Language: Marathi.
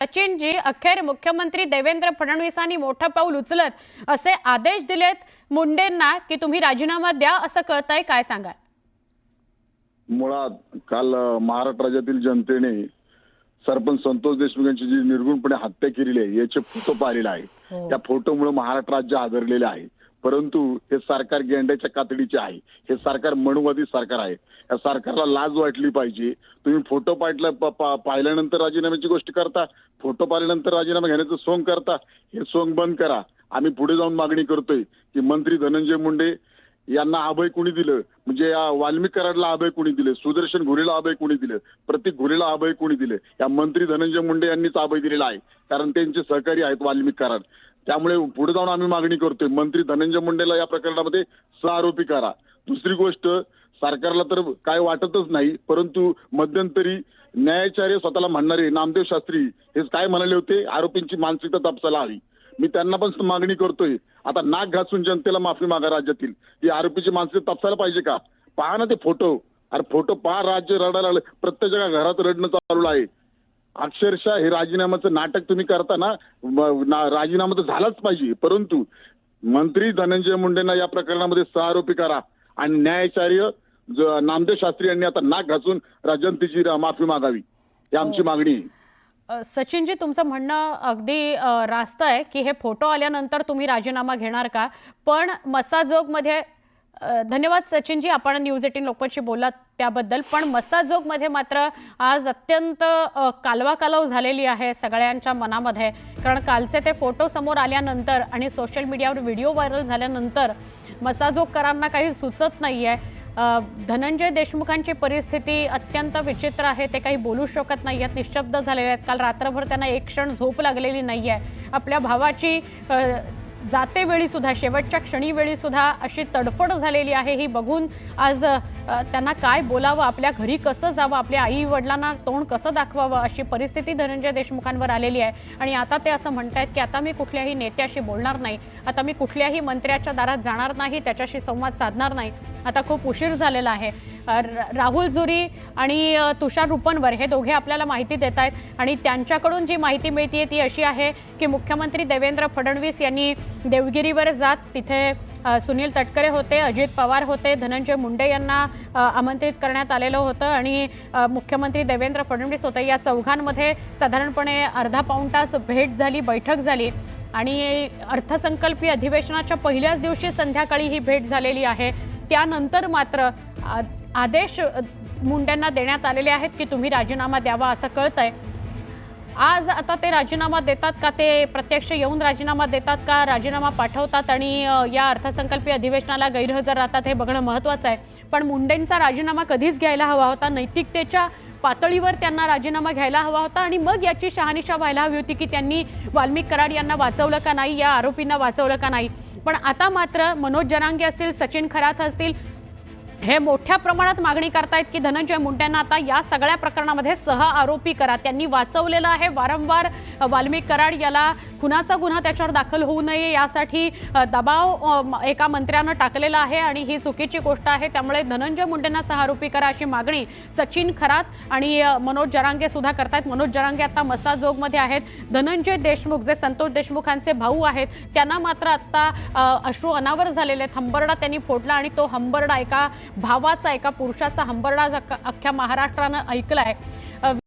सचिनजी, अखेर मुख्यमंत्री देवेंद्र फडणवीसांनी मोठं पाऊल उचलत असे आदेश दिलेत मुंडेंना की तुम्ही राजीनामा द्या असं कळतंय, काय सांगाल? मुळात काल महाराष्ट्र राज्यातील जनतेने सरपंच संतोष देशमुख यांची जी निर्गुणपणे हत्या केलेली आहे याचे फोटो पाहिलेले आहे। त्या फोटोमुळे महाराष्ट्र राज्य आदरलेले आहे, परंतु हे सरकार गेंड्याच्या कातडीचे आहे। हे सरकार मनुवादी सरकार आहे। या सरकारला लाज वाटली पाहिजे। तुम्ही फोटो पाहिल्यानंतर राजीनाम्याची गोष्ट करता, फोटो पाहिल्यानंतर राजीनामा घेण्याचं सोंग करता। हे सोंग बंद करा। आम्ही पुढे जाऊन मागणी करतोय की मंत्री धनंजय मुंडे यांना अभय कुणी दिलं, म्हणजे या वाल्मिक कराडला अभय कुणी दिले, सुदर्शन घोरेला अभय कुणी दिलं, प्रतीक घोरेला अभय कुणी दिले? या मंत्री धनंजय मुंडे यांनीच अभय दिलेला आहे, कारण त्यांचे सहकारी आहेत वाल्मिक कराड। त्यामुळे पुढे जाऊन आम्ही मागणी करतोय मंत्री धनंजय मुंडेला या प्रकरणामध्ये सहआरोपी करा। दुसरी गोष्ट, सरकारला तर काय वाटतच नाही, परंतु मध्यंतरी न्यायाचार्य स्वतःला म्हणणारे नामदेव शास्त्री हे काय म्हणाले होते, आरोपींची मानसिकता तपासायला हवी। मी त्यांना पण मागणी करतोय, आता नाक घासून जनतेला माफी मागा राज्यातील। ही आरोपीची मानसिकता तपासायला पाहिजे का? पहा ना ते फोटो, अरे फोटो पहा, राज्य रडायला लागलं, प्रत्येक जगा घरात रडणं चालू आहे। अक्षरशः हे राजीनाम्याचं नाटक तुम्ही करता ना, राजीनामा तर झालाच पाहिजे, परंतु मंत्री धनंजय मुंडेंना या प्रकरणामध्ये सहआरोपी करा आणि न्यायाचार्य नामदेव शास्त्री यांनी आता नाक घासून जनतेची माफी मागावी, ही आमची मागणी आहे। सचिनजी, तुमचं म्हणणं अगदी रास्त आहे की हे फोटो आल्यानंतर तुम्ही राजीनामा घेणार का? पण मसाजोगमध्ये धन्यवाद सचिनजी, आपण न्यूज 18 लोकमतशी बोललात त्याबद्दल। पण मसाजोगमध्ये मात्र आज अत्यंत कालवाकालव झालेली आहे सगळ्यांच्या मनामध्ये, कारण कालचे ते फोटो समोर आल्यानंतर आणि सोशल मीडियावर व्हिडिओ व्हायरल झाल्यानंतर मसाजोगकरांना काही सुचत नाहीये। धनंजय देशमुखांची परिस्थिती अत्यंत विचित्र आहे, ते काही बोलू शकत नाही आहेत, निशब्द झालेले आहेत। काल रात्रभर त्यांना एक क्षण झोप लागलेली नाहीये। आपल्या भावाची जाते वेळी सुद्धा, शेवटच्या क्षणी वेळी सुद्धा अशी तडफड झालेली आहे। ही बघून आज त्यांना काय बोलावं, आपल्या घरी कसं जावं, आपल्या आई वडिलांना तोंड कसं दाखवावं अशी परिस्थिती धनंजय देशमुखांवर आलेली आहे। आणि आता ते असं म्हणतायत की आता मी कुठल्याही नेत्याशी बोलणार नाही, आता मी कुठल्याही मंत्र्याच्या दारात जाणार नाही, त्याच्याशी संवाद साधणार नाही, आता खूप उशीर झालेला आहे। राहुल जुरी आणि तुषार रुपनवर हे दोघे आपल्याला माहिती देत आहेत आणि त्यांच्याकडून जी माहिती मिळते ती अशी आहे की मुख्यमंत्री देवेंद्र फडणवीस यांनी देवगिरीवर जात तिथे सुनील तटकरे होते, अजित पवार होते, धनंजय मुंडे यांना आमंत्रित करण्यात आलेलं होतं आणि मुख्यमंत्री देवेंद्र फडणवीस होते। या चौघांमध्ये साधारणपणे अर्धा पाऊण तास भेट झाली, बैठक झाली आणि अर्थसंकल्पीय अधिवेशनाच्या पहिल्याच दिवशी संध्याकाळी ही भेट झालेली आहे। त्यानंतर मात्र आदेश मुंडेंना देण्यात आलेले आहेत की तुम्ही राजीनामा द्यावा असं कळतंय। आज आता ते राजीनामा देतात का, ते प्रत्यक्ष येऊन राजीनामा देतात का, राजीनामा पाठवतात आणि या अर्थसंकल्पीय अधिवेशनाला गैरहजर राहतात हे बघणं महत्त्वाचं आहे। पण मुंडेंचा राजीनामा कधीच घ्यायला हवा होता, नैतिकतेच्या पातळीवर त्यांना राजीनामा घ्यायला हवा होता आणि मग याची शहानिशा व्हायला हवी होती की त्यांनी वाल्मिक कराड यांना वाचवलं का नाही, या आरोपींना वाचवलं का नाही। पण आता मात्र मनोज जरांगे असतील, सचिन खरात असतील, हे मोठ्या प्रमाणात मागणी करतायत की धनंजय मुंडेंना आता या सगळ्या प्रकरणामध्ये सहआरोपी करा। त्यांनी वाचवलेलं आहे, वारंवार वाल्मिक कराड याला खुनाचा गुन्हा त्याच्यावर दाखल होऊ नये यासाठी दबाव एका मंत्र्यानं टाकलेला आहे आणि ही चुकीची गोष्ट आहे। त्यामुळे धनंजय मुंडेंना सहआरोपी करा अशी मागणी सचिन खरात आणि मनोज जरांगे सुद्धा करतायत। मनोज जरांगे आता मसाजोगमध्ये आहेत। धनंजय देशमुख जे संतोष देशमुखांचे भाऊ आहेत त्यांना मात्र आता अश्रू अनावर झालेले आहेत। हंबरडा त्यांनी फोडला आणि तो हंबरडा एका भावाचा, एका पुरुषाचा हंबरडा अख्ख्या महाराष्ट्रानं ऐकलाय।